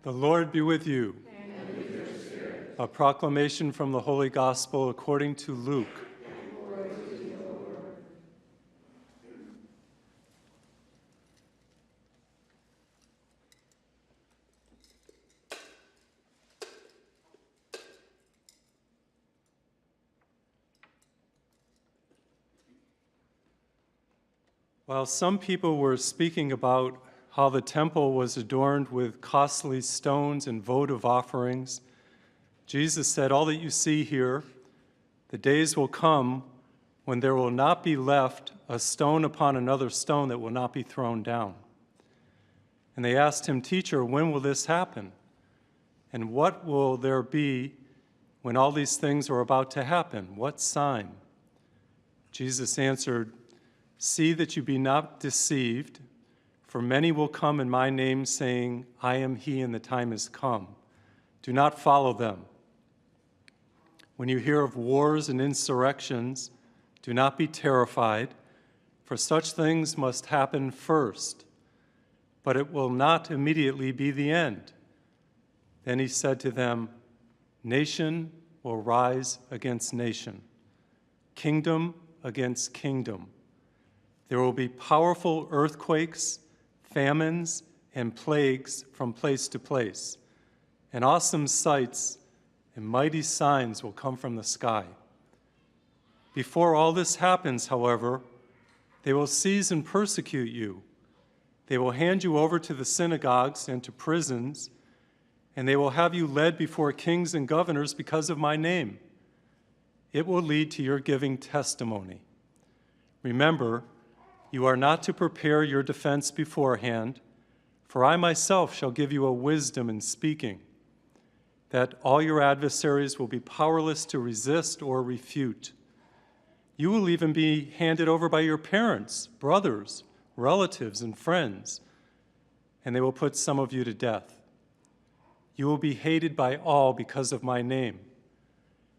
The Lord be with you. And with your spirit. A proclamation from the Holy Gospel according to Luke. Glory to you, O Lord. While some people were speaking about how the temple was adorned with costly stones and votive offerings, Jesus said, "All that you see here, the days will come when there will not be left a stone upon another stone that will not be thrown down." And they asked him, "Teacher, when will this happen? And what will there be when all these things are about to happen? What sign?" Jesus answered, "See that you be not deceived, for many will come in my name, saying, 'I am he,' and the time has come. Do not follow them. When you hear of wars and insurrections, do not be terrified, for such things must happen first, but it will not immediately be the end." Then he said to them, "Nation will rise against nation, kingdom against kingdom. There will be powerful earthquakes, famines, and plagues from place to place, and awesome sights and mighty signs will come from the sky. Before all this happens, however, they will seize and persecute you. They will hand you over to the synagogues and to prisons, and they will have you led before kings and governors because of my name. It will lead to your giving testimony. Remember, you are not to prepare your defense beforehand, for I myself shall give you a wisdom in speaking, that all your adversaries will be powerless to resist or refute. You will even be handed over by your parents, brothers, relatives, and friends, and they will put some of you to death. You will be hated by all because of my name,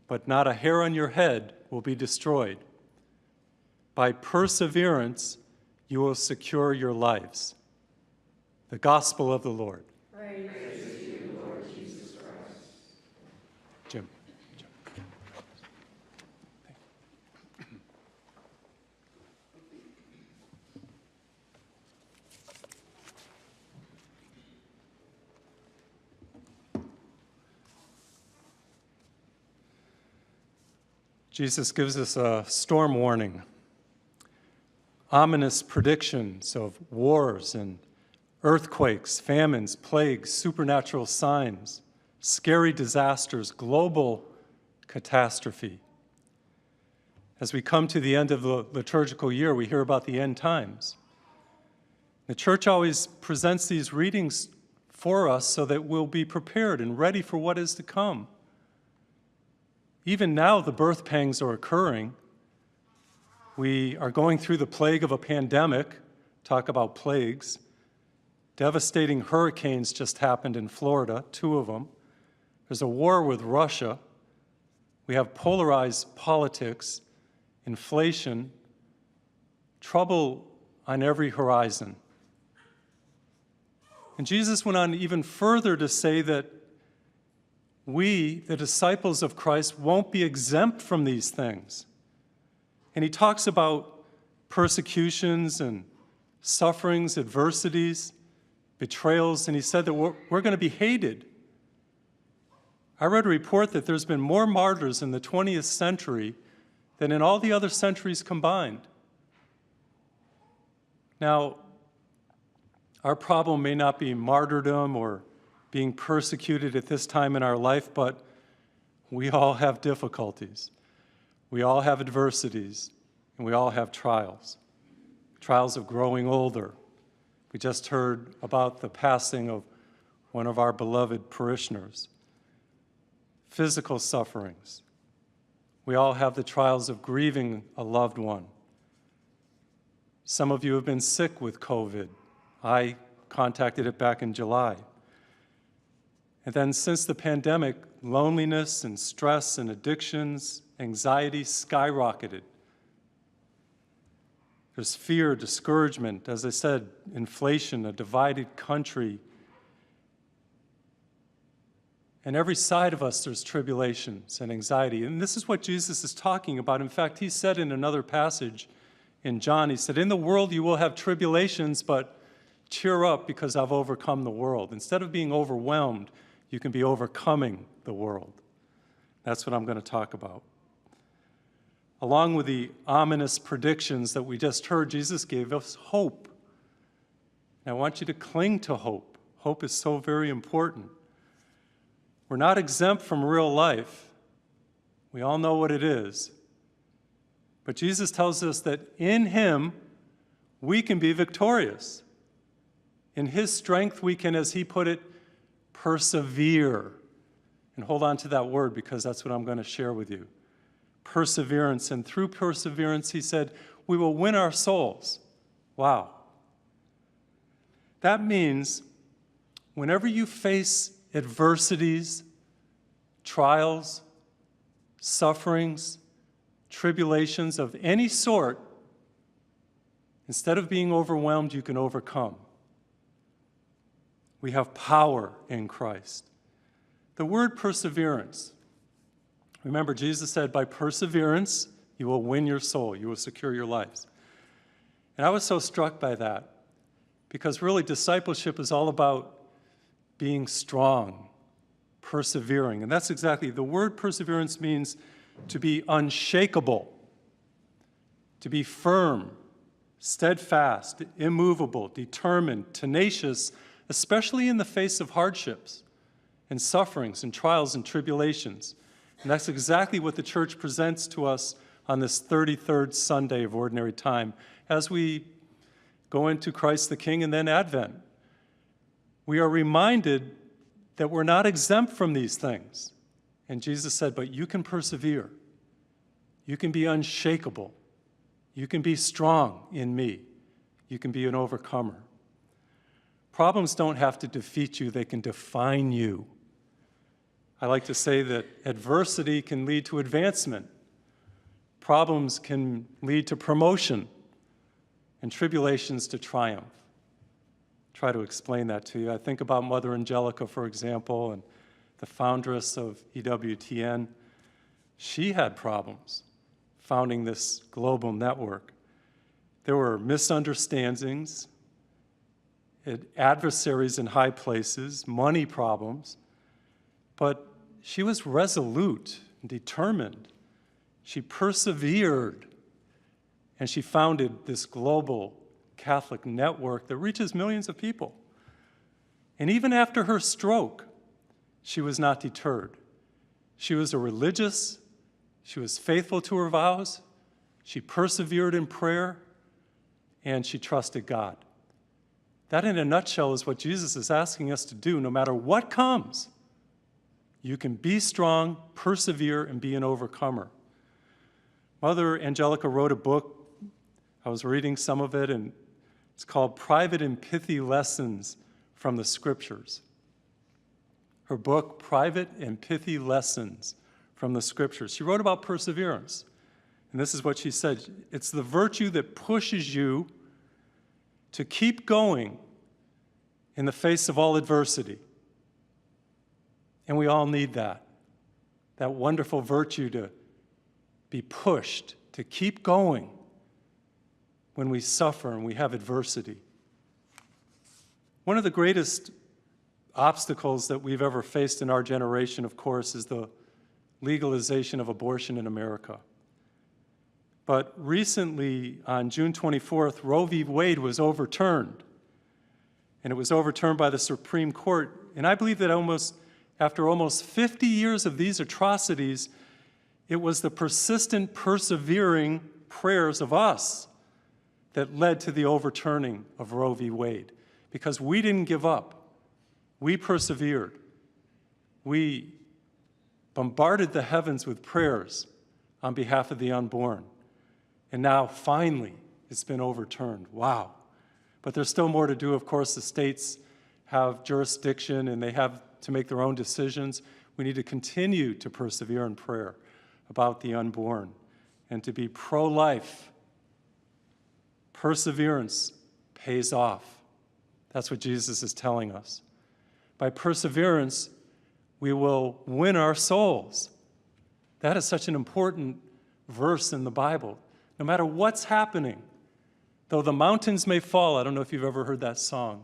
but not a hair on your head will be destroyed. By perseverance, you will secure your lives." The Gospel of the Lord. Praise to you, Lord Jesus Christ. Jim. Jesus gives us a storm warning, ominous predictions of wars and earthquakes, famines, plagues, supernatural signs, scary disasters, global catastrophe. As we come to the end of the liturgical year, we hear about the end times. The church always presents these readings for us so that we'll be prepared and ready for what is to come. Even now, the birth pangs are occurring. We are going through the plague of a pandemic. Talk about plagues. Devastating hurricanes just happened in Florida, 2 of them. There's a war with Russia. We have polarized politics, inflation, trouble on every horizon. And Jesus went on even further to say that we, the disciples of Christ, won't be exempt from these things. And he talks about persecutions and sufferings, adversities, betrayals, and he said that we're going to be hated. I read a report that there's been more martyrs in the 20th century than in all the other centuries combined. Now, our problem may not be martyrdom or being persecuted at this time in our life, but we all have difficulties. We all have adversities, and we all have trials. Trials of growing older. We just heard about the passing of one of our beloved parishioners. Physical sufferings. We all have the trials of grieving a loved one. Some of you have been sick with COVID. I contacted it back in July. And then since the pandemic, loneliness and stress and addictions, anxiety skyrocketed. There's fear, discouragement, as I said, inflation, a divided country. And every side of us, there's tribulations and anxiety. And this is what Jesus is talking about. In fact, he said in another passage in John, he said, "In the world you will have tribulations, but cheer up because I've overcome the world." Instead of being overwhelmed, you can be overcoming the world. That's what I'm going to talk about. Along with the ominous predictions that we just heard, Jesus gave us hope. And I want you to cling to hope. Hope is so very important. We're not exempt from real life. We all know what it is. But Jesus tells us that in him, we can be victorious. In his strength, we can, as he put it, persevere. And hold on to that word because that's what I'm going to share with you. Perseverance. And through perseverance, he said, we will win our souls. Wow. That means whenever you face adversities, trials, sufferings, tribulations of any sort, instead of being overwhelmed, you can overcome. We have power in Christ. The word perseverance. Remember, Jesus said, by perseverance, you will win your soul. You will secure your lives. And I was so struck by that because really discipleship is all about being strong, persevering. And that's exactly, the word perseverance means to be unshakable, to be firm, steadfast, immovable, determined, tenacious, especially in the face of hardships and sufferings and trials and tribulations. And that's exactly what the church presents to us on this 33rd Sunday of Ordinary Time as we go into Christ the King and then Advent. We are reminded that we're not exempt from these things. And Jesus said, but you can persevere. You can be unshakable. You can be strong in me. You can be an overcomer. Problems don't have to defeat you, they can define you. I like to say that adversity can lead to advancement. Problems can lead to promotion, and tribulations to triumph. Try to explain that to you. I think about Mother Angelica, for example, and the foundress of EWTN. She had problems founding this global network. There were misunderstandings, adversaries in high places, money problems, but she was resolute and determined. She persevered, and she founded this global Catholic network that reaches millions of people. And even after her stroke, she was not deterred. She was a religious, she was faithful to her vows, she persevered in prayer, and she trusted God. That, in a nutshell, is what Jesus is asking us to do no matter what comes. You can be strong, persevere, and be an overcomer. Mother Angelica wrote a book. I was reading some of it, and it's called Private and Pithy Lessons from the Scriptures. Her book, Private and Pithy Lessons from the Scriptures. She wrote about perseverance. And this is what she said. It's the virtue that pushes you to keep going in the face of all adversity. And we all need that wonderful virtue to be pushed, to keep going when we suffer and we have adversity. One of the greatest obstacles that we've ever faced in our generation, of course, is the legalization of abortion in America. But recently, on June 24th, Roe v. Wade was overturned. And it was overturned by the Supreme Court. And I believe that after almost 50 years of these atrocities, it was the persistent, persevering prayers of us that led to the overturning of Roe v. Wade. Because we didn't give up. We persevered. We bombarded the heavens with prayers on behalf of the unborn. And now, finally, it's been overturned. Wow. But there's still more to do. Of course, the states have jurisdiction and they have to make their own decisions. We need to continue to persevere in prayer about the unborn and to be pro-life. Perseverance pays off. That's what Jesus is telling us. By perseverance, we will win our souls. That is such an important verse in the Bible. No matter what's happening, though the mountains may fall, I don't know if you've ever heard that song,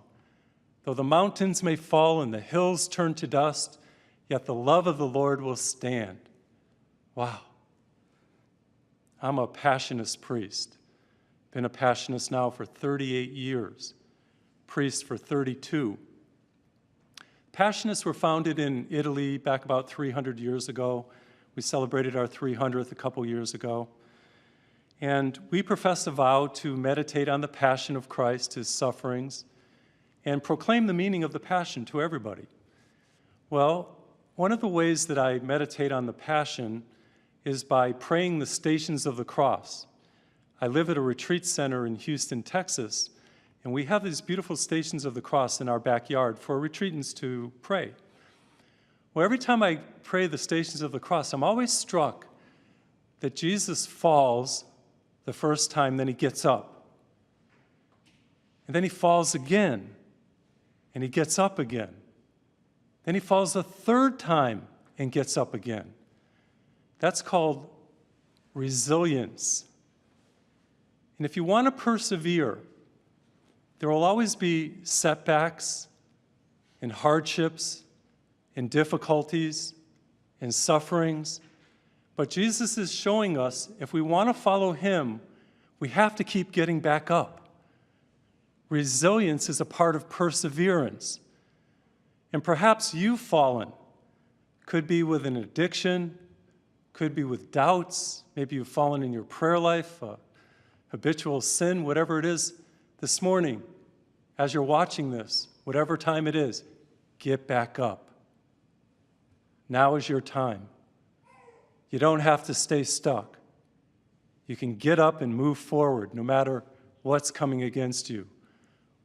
though the mountains may fall and the hills turn to dust, yet the love of the Lord will stand. Wow. I'm a Passionist priest. Been a Passionist now for 38 years, priest for 32. Passionists were founded in Italy back about 300 years ago. We celebrated our 300th a couple years ago. And we profess a vow to meditate on the passion of Christ, his sufferings, and proclaim the meaning of the passion to everybody. Well, one of the ways that I meditate on the passion is by praying the Stations of the Cross. I live at a retreat center in Houston, Texas, and we have these beautiful Stations of the Cross in our backyard for retreatants to pray. Well, every time I pray the Stations of the Cross, I'm always struck that Jesus falls the first time, then he gets up. And then he falls again, and he gets up again. Then he falls a third time and gets up again. That's called resilience. And if you want to persevere, there will always be setbacks and hardships and difficulties and sufferings. But Jesus is showing us if we want to follow him, we have to keep getting back up. Resilience is a part of perseverance. And perhaps you've fallen. Could be with an addiction, could be with doubts, maybe you've fallen in your prayer life, habitual sin, whatever it is. This morning, as you're watching this, whatever time it is, get back up. Now is your time. You don't have to stay stuck. You can get up and move forward no matter what's coming against you,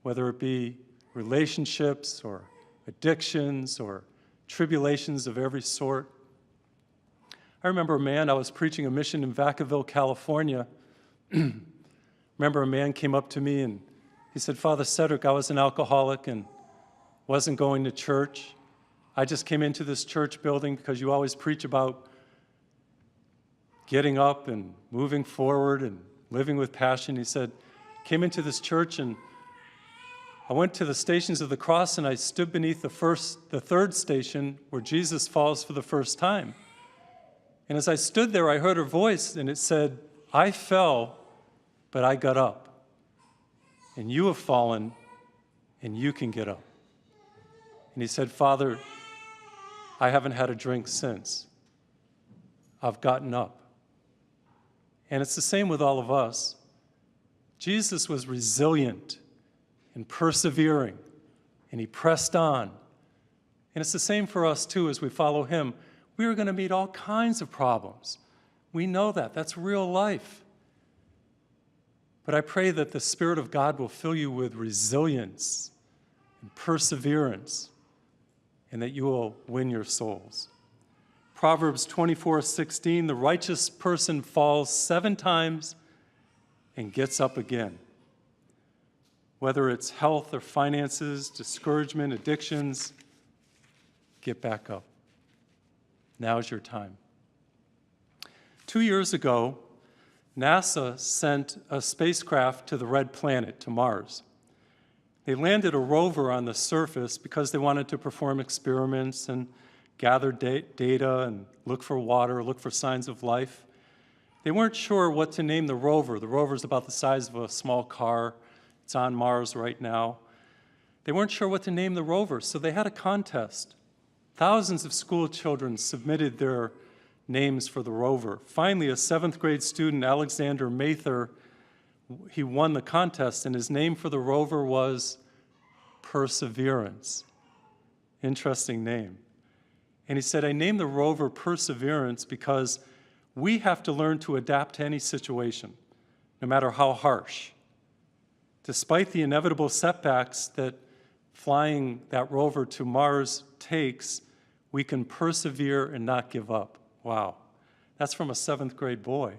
whether it be relationships or addictions or tribulations of every sort. I remember a man, I was preaching a mission in Vacaville, California. Remember a man came up to me and he said, Father Cedric, I was an alcoholic and wasn't going to church. I just came into this church building because you always preach about getting up and moving forward and living with passion. He said, came into this church and I went to the Stations of the Cross and I stood beneath the third station where Jesus falls for the first time. And as I stood there, I heard a voice and it said, I fell, but I got up. And you have fallen, and you can get up. And he said, Father, I haven't had a drink since. I've gotten up. And it's the same with all of us. Jesus was resilient and persevering, and he pressed on. And it's the same for us, too, as we follow him. We are going to meet all kinds of problems. We know that. That's real life. But I pray that the Spirit of God will fill you with resilience and perseverance, and that you will win your souls. Proverbs 24:16, the righteous person falls 7 times and gets up again. Whether it's health or finances, discouragement, addictions, get back up. Now's your time. 2 years ago, NASA sent a spacecraft to the Red Planet, to Mars. They landed a rover on the surface because they wanted to perform experiments and gather data and look for water, look for signs of life. They weren't sure what to name the rover. The rover's about the size of a small car. It's on Mars right now. They weren't sure what to name the rover, so they had a contest. Thousands of school children submitted their names for the rover. Finally, a 7th grade student, Alexander Mather, he won the contest, and his name for the rover was Perseverance. Interesting name. And he said, I named the rover Perseverance because we have to learn to adapt to any situation, no matter how harsh. Despite the inevitable setbacks that flying that rover to Mars takes, we can persevere and not give up. Wow. That's from a 7th grade boy.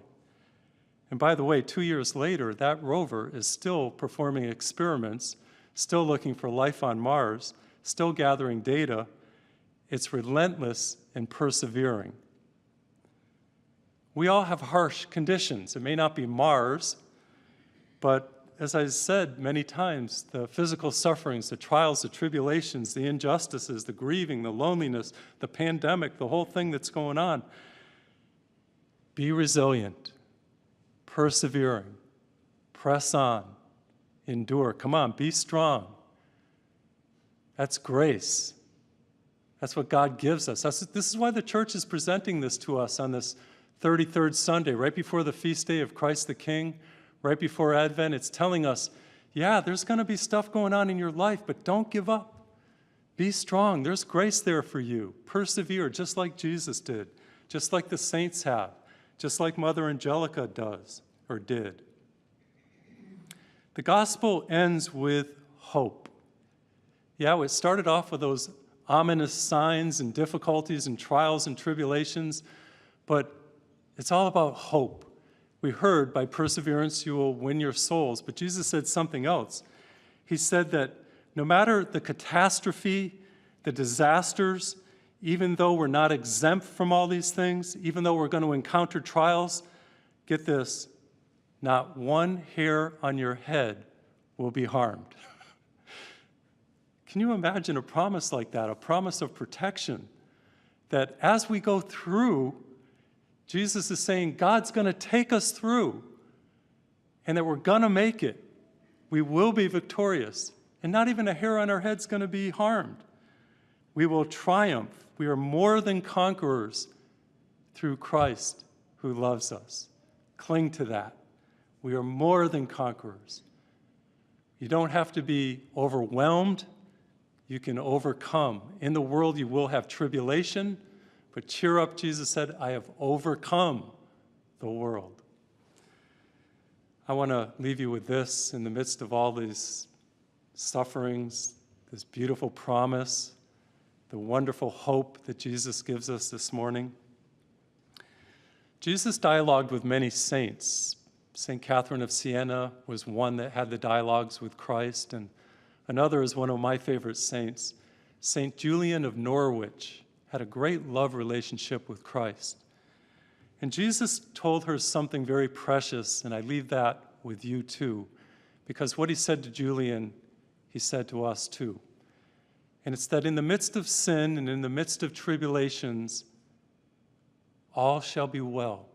And by the way, 2 years later, that rover is still performing experiments, still looking for life on Mars, still gathering data, It's relentless and persevering. We all have harsh conditions. It may not be Mars, but as I said many times, the physical sufferings, the trials, the tribulations, the injustices, the grieving, the loneliness, the pandemic, the whole thing that's going on. Be resilient, persevering, press on, endure. Come on, be strong. That's grace. That's what God gives us. This is why the church is presenting this to us on this 33rd Sunday, right before the feast day of Christ the King, right before Advent. It's telling us, yeah, there's going to be stuff going on in your life, but don't give up. Be strong. There's grace there for you. Persevere, just like Jesus did, just like the saints have, just like Mother Angelica does or did. The gospel ends with hope. Yeah, it started off with those ominous signs and difficulties and trials and tribulations, but it's all about hope. We heard, by perseverance you will win your souls, but Jesus said something else. He said that no matter the catastrophe, the disasters, even though we're not exempt from all these things, even though we're going to encounter trials, get this, not one hair on your head will be harmed. Can you imagine a promise like that, a promise of protection, that as we go through, Jesus is saying God's going to take us through and that we're going to make it. We will be victorious, and not even a hair on our head's going to be harmed. We will triumph. We are more than conquerors through Christ who loves us. Cling to that. We are more than conquerors. You don't have to be overwhelmed. You can overcome. In the world you will have tribulation, but cheer up, Jesus said, I have overcome the world. I want to leave you with this in the midst of all these sufferings, this beautiful promise, the wonderful hope that Jesus gives us this morning. Jesus dialogued with many saints. St. Catherine of Siena was one that had the dialogues with Christ, and another is one of my favorite saints. St. Julian of Norwich had a great love relationship with Christ. And Jesus told her something very precious, and I leave that with you too, because what he said to Julian, he said to us too. And it's that in the midst of sin and in the midst of tribulations, all shall be well.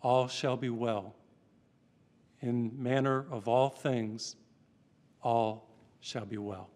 All shall be well. In manner of all things, all shall be well.